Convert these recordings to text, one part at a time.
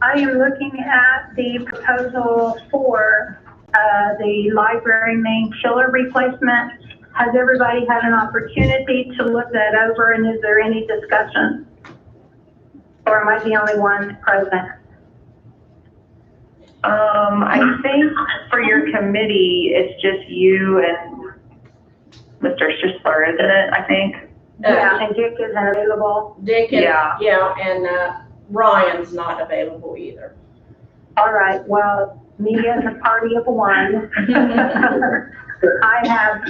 I am looking at the proposal for the library main chiller replacement. Has everybody had an opportunity to look that over, and is there any discussion? Or am I the only one present? I think for your committee, it's just you and Mr. Schisler, isn't it, I think? Yeah, and Dick isn't available. Dick and, and Ryan's not available either. All right, well, me as a party of one. I have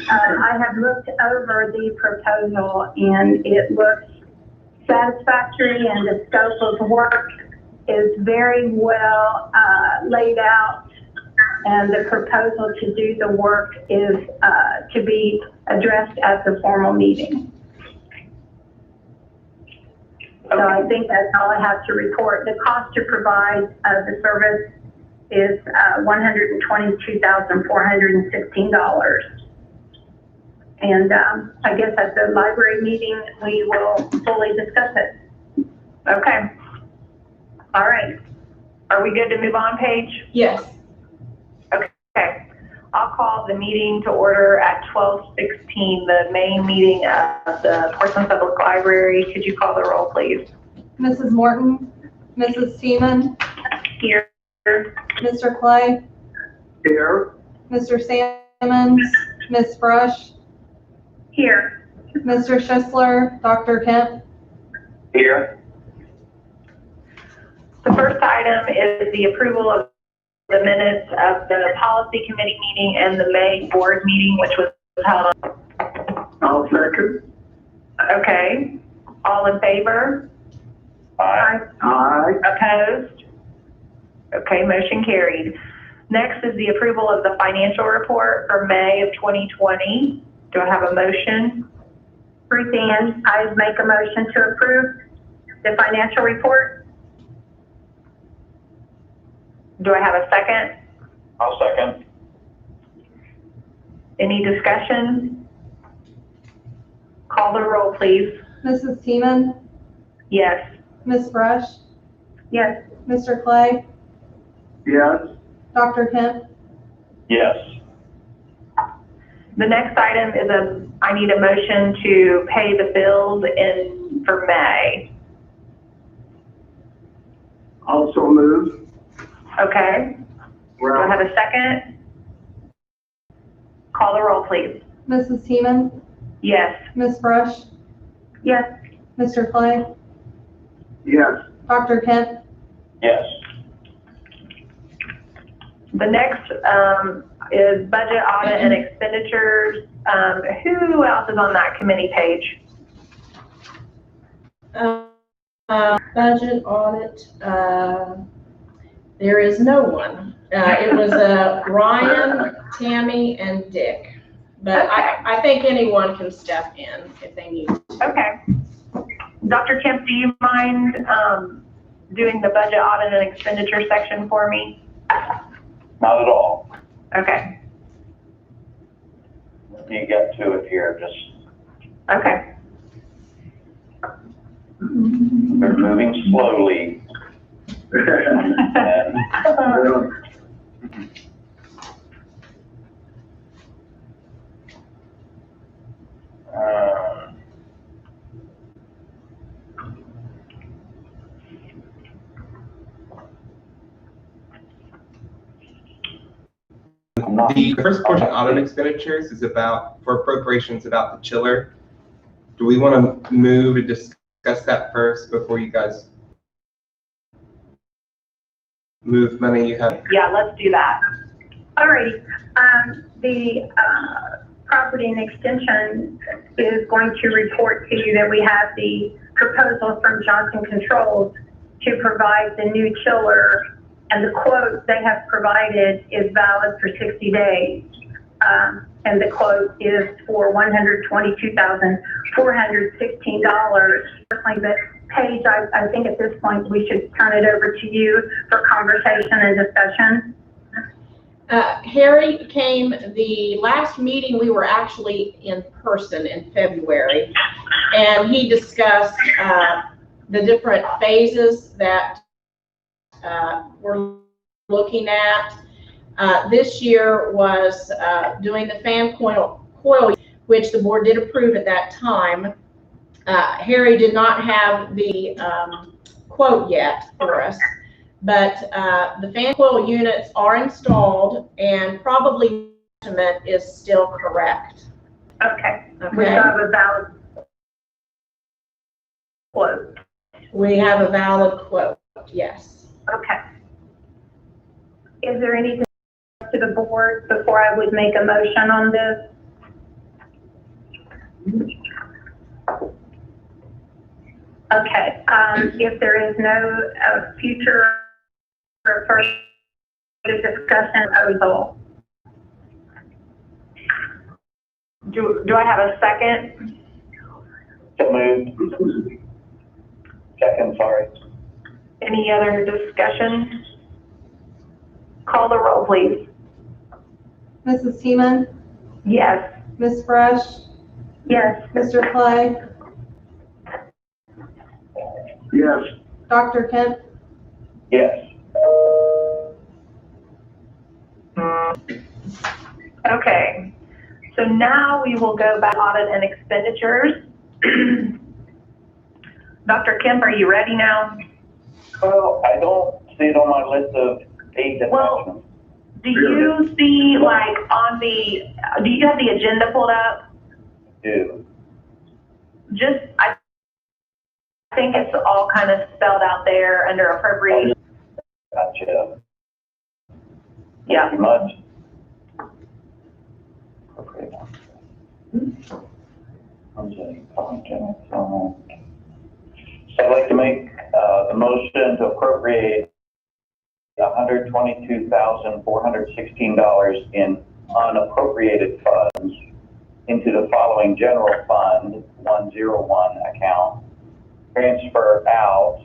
looked over the proposal and it looks satisfactory, and the scope of work is very well laid out, and the proposal to do the work is to be addressed at the formal meeting. So I think that's all I have to report. The cost to provide the service is $122,416. And I guess at the library meeting, we will fully discuss it. Okay. All right. Are we good to move on, Paige? Yes. Okay. I'll call the meeting to order at 12:16, the main meeting of the Portsmouth Public Library. Could you call the roll, please? Mrs. Morton, Mrs. Seaman, Here. Mr. Clay, Here. Mr. Sammons, Ms. Brush, Here. Mr. Schisler, Dr. Kemp. Here. The first item is the approval of the minutes of the policy committee meeting and the May board meeting, which was held on. I'll second. Okay. All in favor? Aye. Aye. Opposed? Okay, motion carried. Next is the approval of the financial report for May of 2020. Do I have a motion? Ruth Ann, I make a motion to approve the financial report. Do I have a second? I'll second. Any discussion? Call the roll, please. Mrs. Seaman, Yes. Ms. Brush, Yes. Mr. Clay, Yes. Dr. Kemp. Yes. The next item is I need a motion to pay the bills for May. Also move. Okay. Do I have a second? Call the roll, please. Mrs. Seaman, Yes. Ms. Brush, Yes. Mr. Clay, Yes. Dr. Kemp. Yes. The next is budget audit and expenditures. Who else is on that committee page? Budget audit, there is no one. It was Ryan, Tammy, and Dick. But I think anyone can step in if they need to. Okay. Dr. Kemp, do you mind doing the budget audit and expenditure section for me? Not at all. Okay. You get to it here, just, Okay. they're moving slowly. The first portion, audit expenditures, is about, for appropriations, about the chiller. Do we want to move and discuss that first before you guys move money you have? Yeah, let's do that. Alrighty. The property and extension is going to report to you that we have the proposal from Johnson Controls to provide the new chiller, and the quote they have provided is valid for 60 days. And the quote is for $122,416. But Paige, I think at this point we should turn it over to you for conversation and discussion. Harry came, the last meeting we were actually in person in February, and he discussed the different phases that we're looking at. This year was doing the fan coil, which the board did approve at that time. Harry did not have the quote yet for us, but the fan coil units are installed and probably estimate is still correct. Okay, we Okay, have a valid quote. we have a valid quote, yes. Okay. Is there anything to the board before I would make a motion on this? Okay, if there is no future or further discussion, proposal. Do I have a second? So moved. Second, sorry. Any other discussion? Call the roll, please. Mrs. Seaman, Yes. Ms. Fresh, Yes. Mr. Clay, Yes. Dr. Kent, Yes. Okay, so now we will go back to audit and expenditures. Dr. Kemp, are you ready now? Well, I don't see it on my list of 8 Well- attachments. Do you see, like, on the, do you have the agenda pulled up? Do. I think it's all kind of spelled out there under appropriation. Gotcha. Yeah. Thank you much. Okay. So I'd like to make the motion to appropriate $122,416 in unappropriated funds into the following general fund 101 account. Transfer out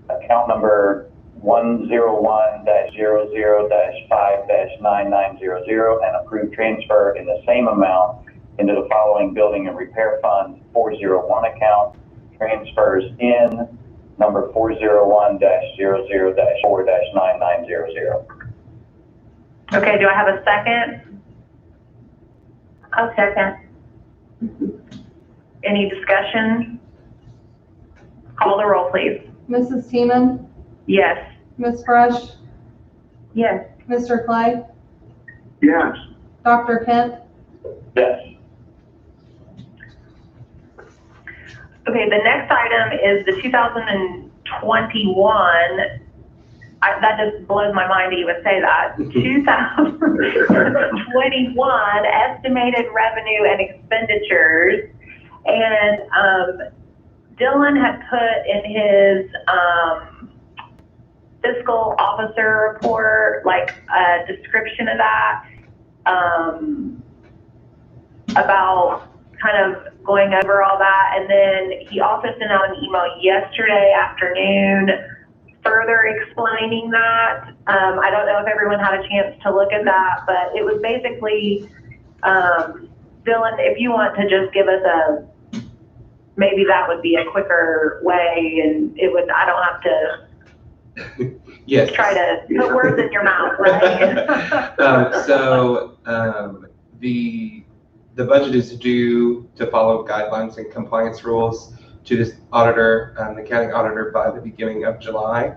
account number 101-00-5-9900 and approve transfer in the same amount into the following building and repair fund 401 account. Transfers in number 401-00-4-9900. Okay, do I have a second? I'll second. Any discussion? Call the roll, please. Mrs. Seaman, Yes. Ms. Fresh, Yes. Mr. Clay, Yes. Dr. Kent, Yes. Okay, the next item is the 2021, that just blows my mind to even say that, 2021 estimated revenue and expenditures. And Dylan had put in his fiscal officer report, like a description of that, about kind of going over all that. And then he also sent out an email yesterday afternoon further explaining that. I don't know if everyone had a chance to look at that, but it was basically, Dylan, if you want to just give us maybe that would be a quicker way, and it would, I don't have to Yes. try to put words in your mouth, right? The budget is due to follow guidelines and compliance rules to this auditor, the county auditor, by the beginning of July.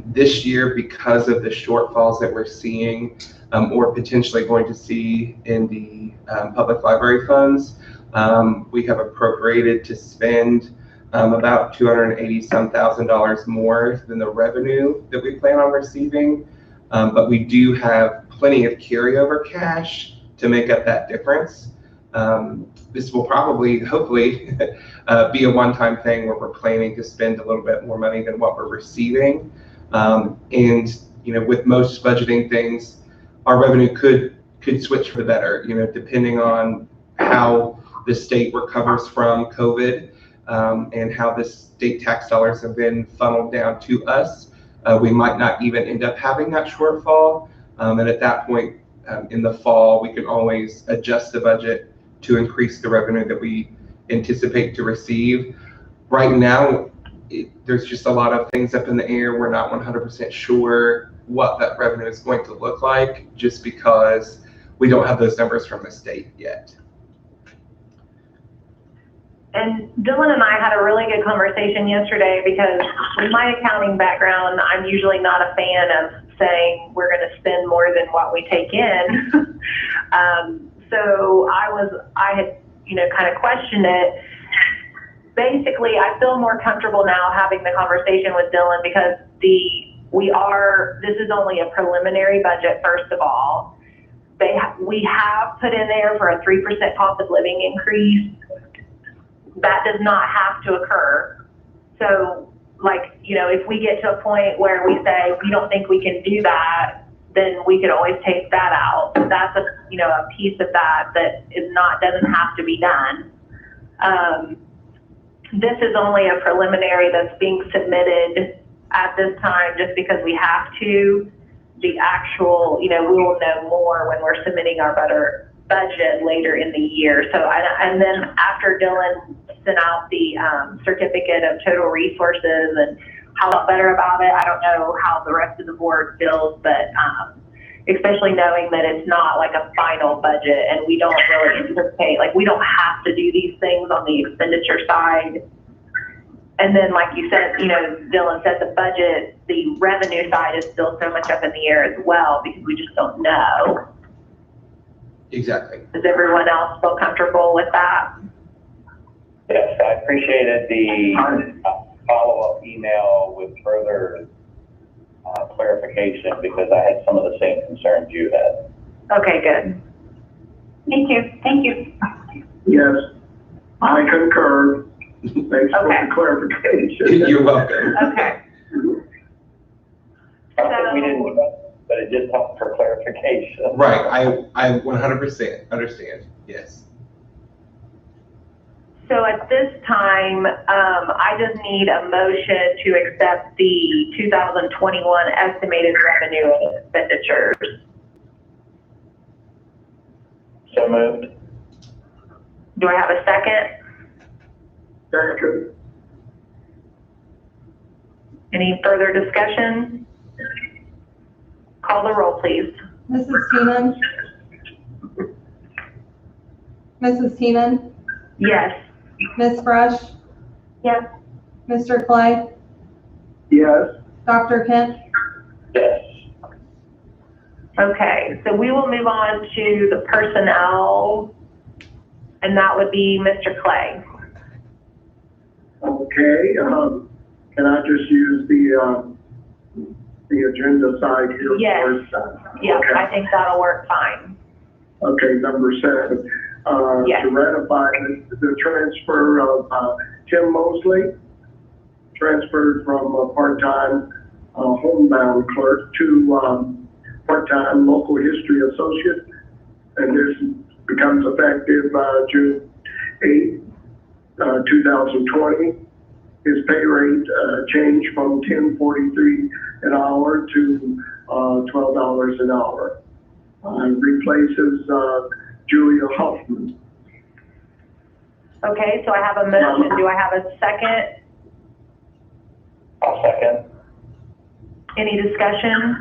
This year, because of the shortfalls that we're seeing or potentially going to see in the public library funds, we have appropriated to spend about $280,000 more than the revenue that we plan on receiving. But we do have plenty of carryover cash to make up that difference. This will probably, hopefully, be a one-time thing where we're planning to spend a little bit more money than what we're receiving. And with most budgeting things, our revenue could switch for the better, depending on how the state recovers from COVID and how the state tax dollars have been funneled down to us. We might not even end up having that shortfall. And at that point, in the fall, we can always adjust the budget to increase the revenue that we anticipate to receive. Right now, there's just a lot of things up in the air. We're not 100% sure what that revenue is going to look like, just because we don't have those numbers from the state yet. And Dylan and I had a really good conversation yesterday, because with my accounting background, I'm usually not a fan of saying we're going to spend more than what we take in. So I had, kind of questioned it. Basically, I feel more comfortable now having the conversation with Dylan, because this is only a preliminary budget, first of all. We have put in there for a 3% cost of living increase. That does not have to occur. So, if we get to a point where we say we don't think we can do that, then we could always take that out. That's a piece of that doesn't have to be done. This is only a preliminary that's being submitted at this time, just because we have to. The actual, we will know more when we're submitting our budget later in the year. So, and then after Dylan sent out the certificate of total resources and how I felt better about it, I don't know how the rest of the board feels, but especially knowing that it's not like a final budget, and we don't really anticipate, we don't have to do these things on the expenditure side. And then, like you said, Dylan said the revenue side is still so much up in the air as well, because we just don't know. Exactly. Does everyone else feel comfortable with that? Yes, I appreciated the follow-up email with further clarification, because I had some of the same concerns you had. Okay, good. Me too. Thank you. Yes, I concur. Thanks for Okay. the clarification. You're welcome. Okay. Not that we didn't, but it just helped for clarification. Right, I 100% understand, yes. So at this time, I just need a motion to accept the 2021 estimated revenue and expenditures. So moved. Do I have a second? Second. Any further discussion? Call the roll, please. Mrs. Seaman? Mrs. Seaman? Yes. Ms. Brush? Yes. Mr. Clay? Yes, Dr. Kent? Yes. Okay, so we will move on to the personnel, and that would be Mr. Clay. okay, can I just use the agenda side here? Yes. Yeah, Okay. I think that'll work fine. Okay, number 7, Yes. to ratify the transfer of Tim Mosley, transferred from a part-time homebound clerk to part-time local history associate, and this becomes effective June 8th, 2020. His pay rate changed from $10.43 an hour to $12 an hour. Replaces Julia Hoffman. Okay, so I have a motion. Do I have a second? I'll second. Any discussion?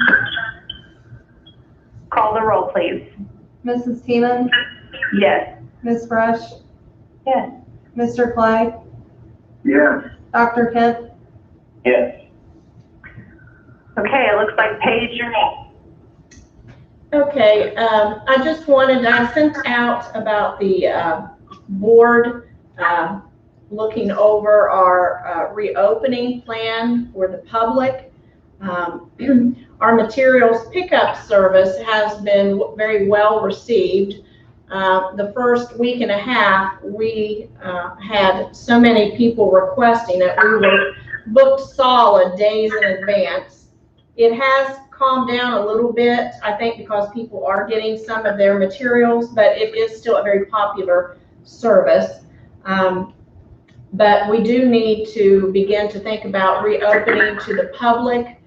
Call the roll, please. Mrs. Seaman? Yes. Ms. Brush? Yes. Mr. Clay? Yes, Dr. Kent? Yes. Okay, it looks like Paige, you're next. Okay, I sent out about the board looking over our reopening plan for the public. Our materials pickup service has been very well received. The first week and a half, we had so many people requesting it. We were booked solid days in advance. It has calmed down a little bit, I think, because people are getting some of their materials, but it is still a very popular service. But we do need to begin to think about reopening to the public.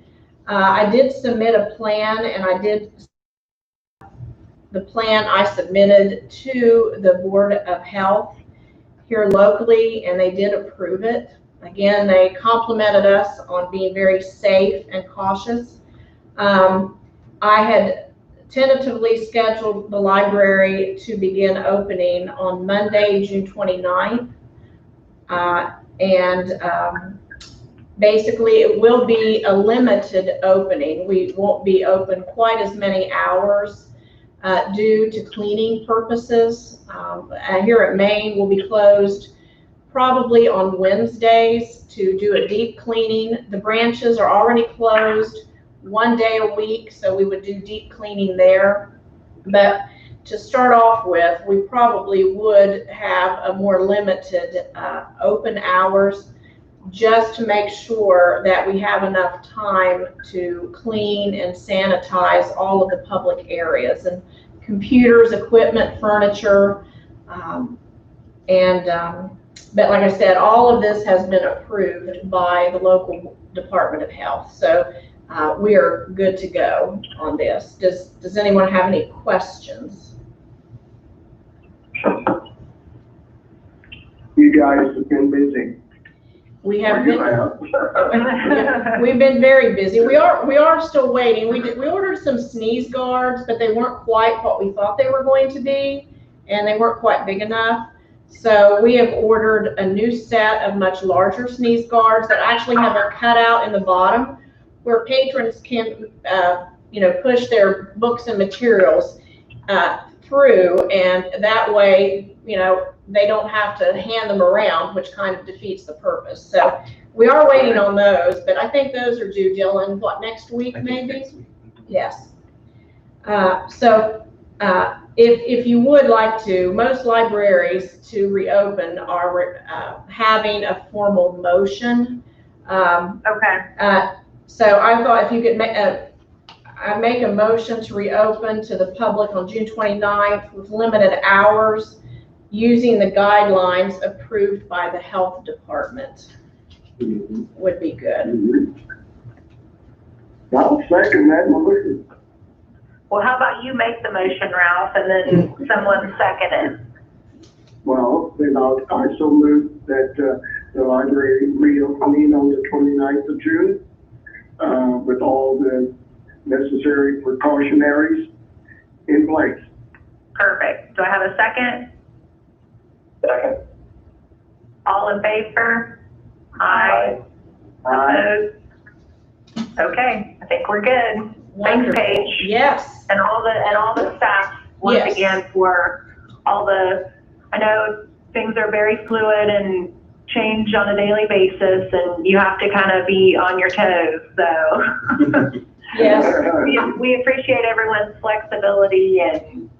I did submit a plan, and the plan I submitted to the Board of Health here locally, and they did approve it. Again, they complimented us on being very safe and cautious. I had tentatively scheduled the library to begin opening on Monday, June 29th. Basically, it will be a limited opening. We won't be open quite as many hours due to cleaning purposes. Here at Maine, we'll be closed probably on Wednesdays to do a deep cleaning. The branches are already closed 1 day a week, so we would do deep cleaning there. But to start off with, we probably would have a more limited open hours, just to make sure that we have enough time to clean and sanitize all of the public areas, and computers, equipment, furniture, but like I said, all of this has been approved by the local Department of Health. So we are good to go on this. Does anyone have any questions? You guys have been busy. We have Or you been, have. we've been very busy. We are still waiting. We ordered some sneeze guards, but they weren't quite what we thought they were going to be, and they weren't quite big enough. So we have ordered a new set of much larger sneeze guards that actually have a cutout in the bottom where patrons can, push their books and materials through, and that way, they don't have to hand them around, which kind of defeats the purpose. So we are waiting on those, but I think those are due, Dylan, next week maybe? Next week. Yes. If you would like to, most libraries to reopen are having a formal motion. Okay. So I thought if you could make a motion to reopen to the public on June 29th with limited hours, using the guidelines approved by the health department would be good. I'll second that motion. Well, how about you make the motion, Ralph, and then someone second it? Well, then I so move that the library reopening on the 29th of June with all the necessary precautionaries in place. Perfect. Do I have a second? Second. All in favor? Aye. Opposed? Okay, I think we're good. Thanks, Wonderful. Paige. Yes. And all the staff, once Yes. again, for I know things are very fluid and change on a daily basis, and you have to kind of be on your toes, so. Yes. We appreciate everyone's flexibility and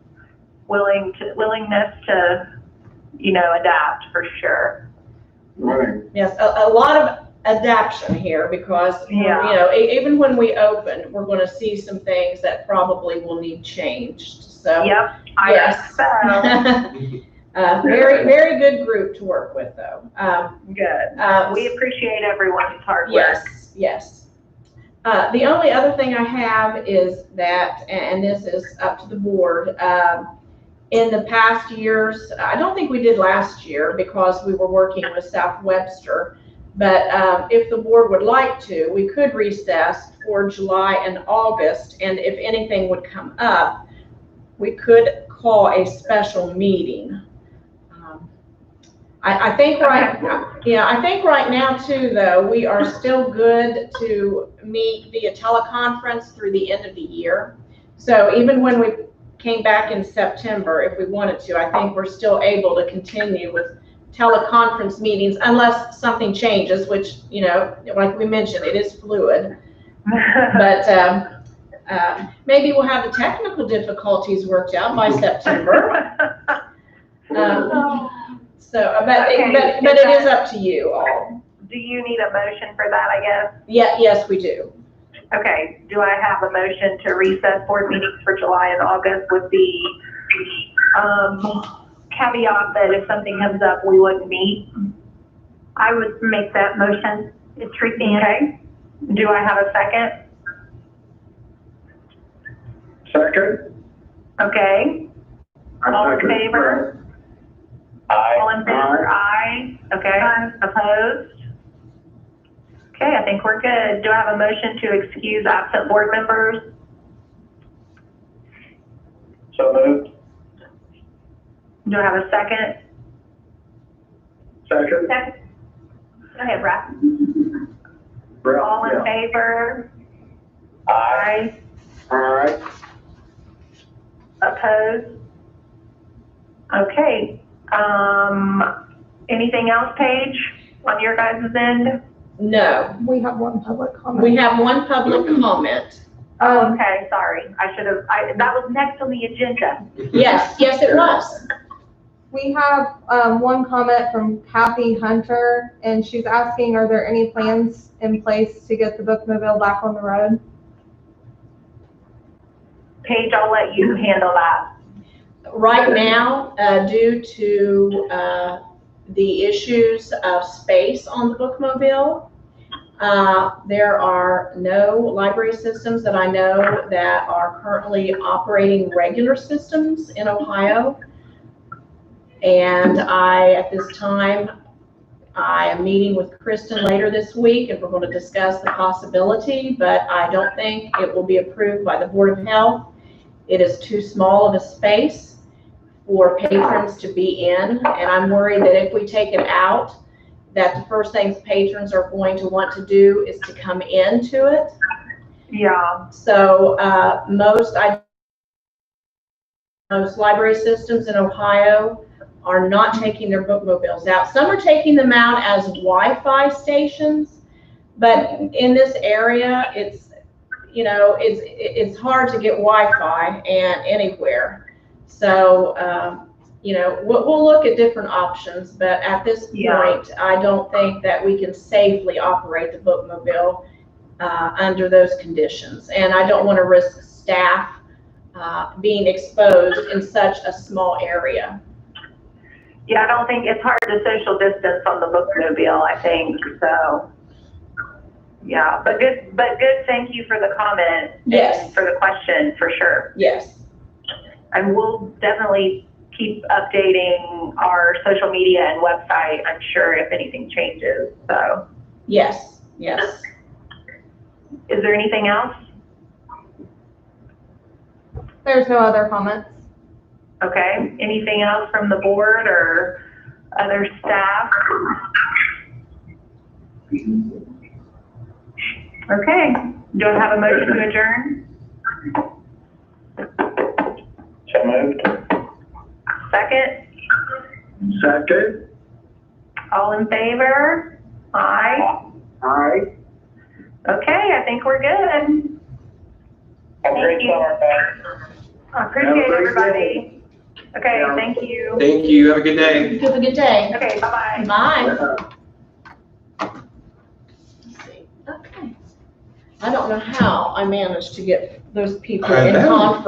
willingness to, adapt for sure. Right. Yes, a lot of adaptation here because, even when we open, we're going to see some things that probably will need changed. So, Yep. yes. So. Very, very good group to work with, though. Good. We appreciate everyone's hard work. Yes. The only other thing I have is that, and this is up to the board, in the past years, I don't think we did last year because we were working with South Webster, but if the board would like to, we could recess for July and August, and if anything would come up, we could call a special meeting. I think right now too, though, we are still good to meet via teleconference through the end of the year. So even when we came back in September, if we wanted to, I think we're still able to continue with teleconference meetings unless something changes, which, like we mentioned, it is fluid. But maybe we'll have the technical difficulties worked out by September. But it is up to you all. Do you need a motion for that, I guess? Yeah, yes, we do. Okay, do I have a motion to recess board meetings for July and August with the caveat that if something comes up, we wouldn't meet? I would make that motion. It's Ruthie. Okay. Do I have a second? Second? Okay. All in favor? Aye. All in favor? Aye. Okay. Opposed? Okay, I think we're good. Do I have a motion to excuse absent board members? So moved. Do I have a second? Second? Second. Go ahead, Brad. All in Yeah. favor? Aye. Aye. Opposed? Okay, anything else, Paige, on your guys' end? No, We have one public comment. we have one public comment. Oh, okay, sorry, that was next on the agenda. Yes, yes, it was. We have one comment from Kathy Hunter, and she's asking, are there any plans in place to get the bookmobile back on the road? Paige, I'll let you handle that. Right now, due to the issues of space on the bookmobile, there are no library systems that I know that are currently operating regular systems in Ohio. And at this time, I am meeting with Kristen later this week, and we're going to discuss the possibility, but I don't think it will be approved by the Board of Health. It is too small of a space for patrons to be in, and I'm worried that if we take it out, that the first things patrons are going to want to do is to come into it. Yeah. So most library systems in Ohio are not taking their bookmobiles out. Some are taking them out as Wi-Fi stations, but in this area, it's hard to get Wi-Fi and anywhere. So, we'll look at different options, but at this point, I don't think that we can safely operate the bookmobile under those conditions. And I don't want to risk staff being exposed in such a small area. Yeah, I don't think, it's hard to social distance on the bookmobile, I think, so. Yeah, but good, thank you for the comment. Yes. And for the question, for sure. Yes. And we'll definitely keep updating our social media and website, I'm sure, if anything changes, so. Yes, yes. Is there anything else? There's no other comments. Okay, anything else from the board or other staff? Okay, do I have a motion to adjourn? So moved. Second? Second? All in favor? Aye. Aye. Okay, I think we're good. Have a great Thank you. summer, guys. I appreciate Have a great everybody. Okay, Yeah. thank you. Thank you. Have a good day. Have a good day. Okay, bye-bye. Bye. Let's see. Okay. I don't know how I managed to get those people I in know. conference.